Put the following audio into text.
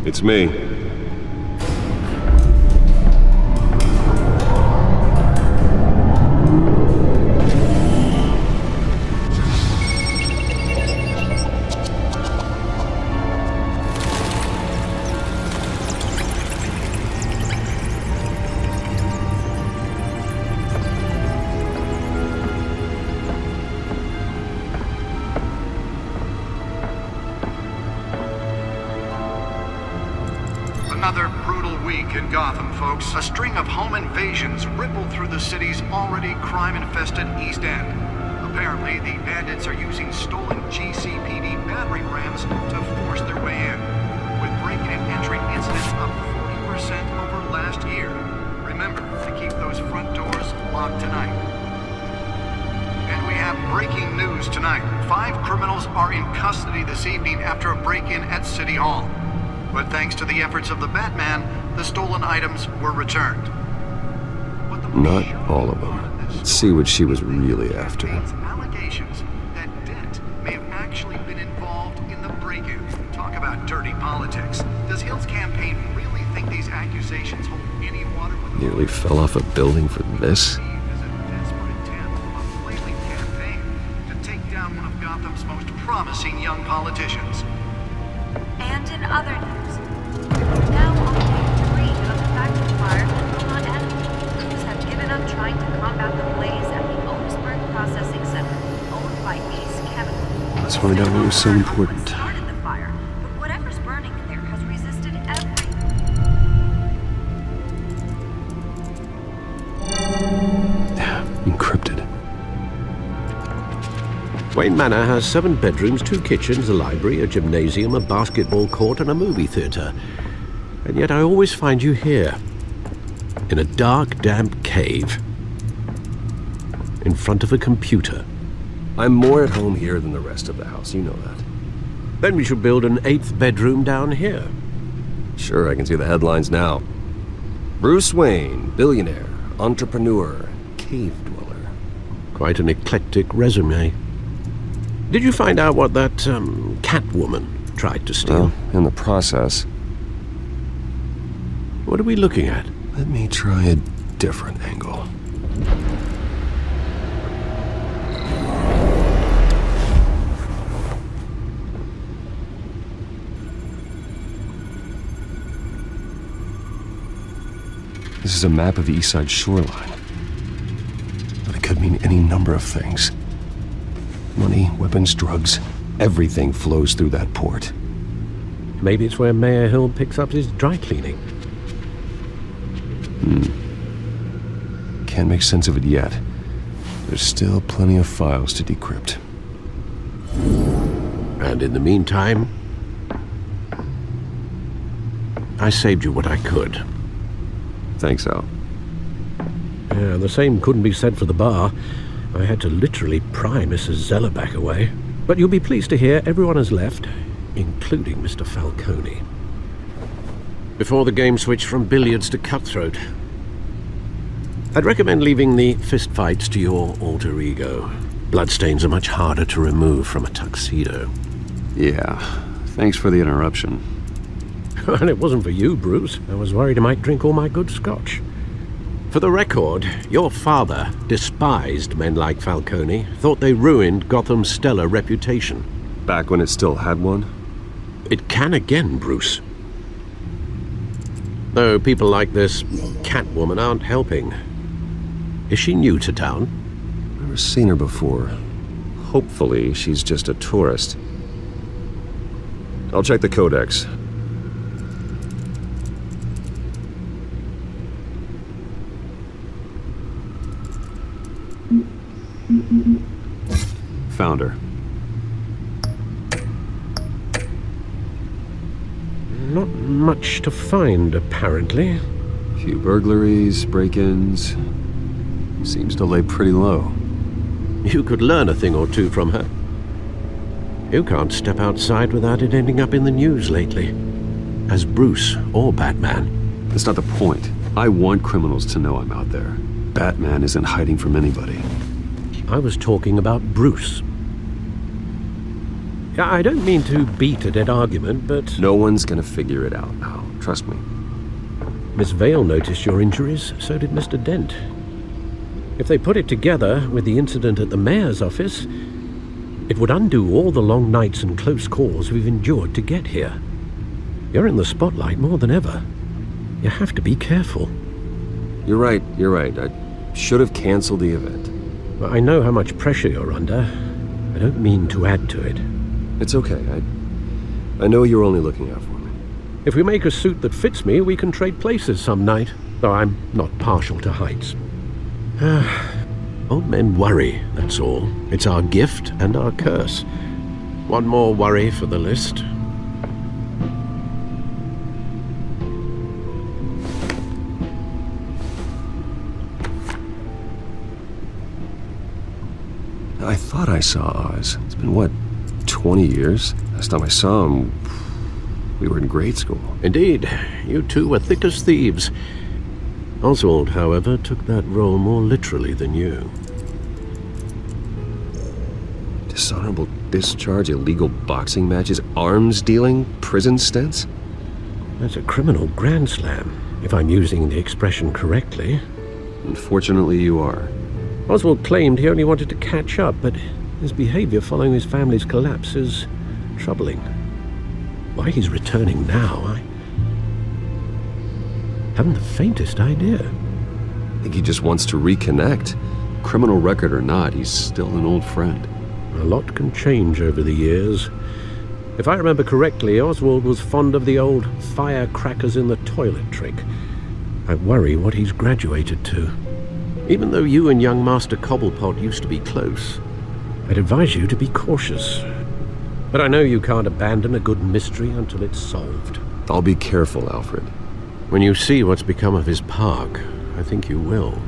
It's me. Another brutal week in Gotham, folks. A string of home invasions rippled through the city's already crime-infested East End. Apparently, the bandits are using stolen GCPD battering rams to force their way in, with break-in and entry incidents up 40% over last year. Remember to keep those front doors locked tonight. And we have breaking news tonight. 5 criminals are in custody this evening after a break-in at City Hall. But thanks to the efforts of the Batman, the stolen items were returned. Not all of them. Let's see what she was really after. Allegations that Dent may have actually been involved in the break-in. Talk about dirty politics. Does Hill's campaign really think these accusations hold any water? Nearly fell off a building for this? As a desperate attempt of a flailing campaign to take down one of Gotham's most promising young politicians. And in other news, now on day 3 of the factory fire that will not end. Crews have given up trying to combat the blaze at the Otisburg Processing Center, owned by Ace Chemical. Let's find out what was so important. Started the fire, but whatever's burning in there has resisted everything. Encrypted. Wayne Manor has 7 bedrooms, 2 kitchens, a library, a gymnasium, a basketball court, and a movie theater. And yet I always find you here, in a dark, damp cave, in front of a computer. I'm more at home here than the rest of the house, you know that. Then we should build an 8th bedroom down here. Sure, I can see the headlines now. Bruce Wayne, billionaire, entrepreneur, cave dweller. Quite an eclectic resume. Did you find out what that, Catwoman tried to steal? Well, in the process. What are we looking at? Let me try a different angle. This is a map of the East Side shoreline. But it could mean any number of things. Money, weapons, drugs, everything flows through that port. Maybe it's where Mayor Hill picks up his dry cleaning. Can't make sense of it yet. There's still plenty of files to decrypt. And in the meantime, I saved you what I could. Thanks, Al. Yeah, the same couldn't be said for the bar. I had to literally pry Mrs. Zellerback away. But you'll be pleased to hear everyone has left, including Mr. Falcone. Before the game switched from billiards to cutthroat. I'd recommend leaving the fistfights to your alter ego. Bloodstains are much harder to remove from a tuxedo. Yeah, thanks for the interruption. And it wasn't for you, Bruce. I was worried I might drink all my good scotch. For the record, your father despised men like Falcone, thought they ruined Gotham's stellar reputation. Back when it still had one? It can again, Bruce. Though people like this Catwoman aren't helping. Is she new to town? Never seen her before. Hopefully, she's just a tourist. I'll check the codex. Found her. Not much to find, apparently. Few burglaries, break-ins. Seems to lay pretty low. You could learn a thing or two from her. You can't step outside without it ending up in the news lately. As Bruce or Batman. That's not the point. I want criminals to know I'm out there. Batman isn't hiding from anybody. I was talking about Bruce. I don't mean to beat a dead argument, but... No one's gonna figure it out now. Trust me. Miss Vale noticed your injuries, so did Mr. Dent. If they put it together with the incident at the mayor's office, it would undo all the long nights and close calls we've endured to get here. You're in the spotlight more than ever. You have to be careful. You're right. I should have canceled the event. I know how much pressure you're under. I don't mean to add to it. It's okay. I know you're only looking out for me. If we make a suit that fits me, we can trade places some night, though I'm not partial to heights. Old men worry, that's all. It's our gift and our curse. One more worry for the list. I thought I saw Oz. It's been, what, 20 years? Last time I saw him, we were in grade school. Indeed, you two were thick as thieves. Oswald, however, took that role more literally than you. Dishonorable discharge, illegal boxing matches, arms dealing, prison stints? That's a criminal grand slam, if I'm using the expression correctly. Unfortunately, you are. Oswald claimed he only wanted to catch up, but his behavior following his family's collapse is troubling. Why he's returning now, I haven't the faintest idea. I think he just wants to reconnect. Criminal record or not, he's still an old friend. A lot can change over the years. If I remember correctly, Oswald was fond of the old firecrackers in the toilet trick. I worry what he's graduated to. Even though you and young Master Cobblepot used to be close, I'd advise you to be cautious. But I know you can't abandon a good mystery until it's solved. I'll be careful, Alfred. When you see what's become of his park, I think you will.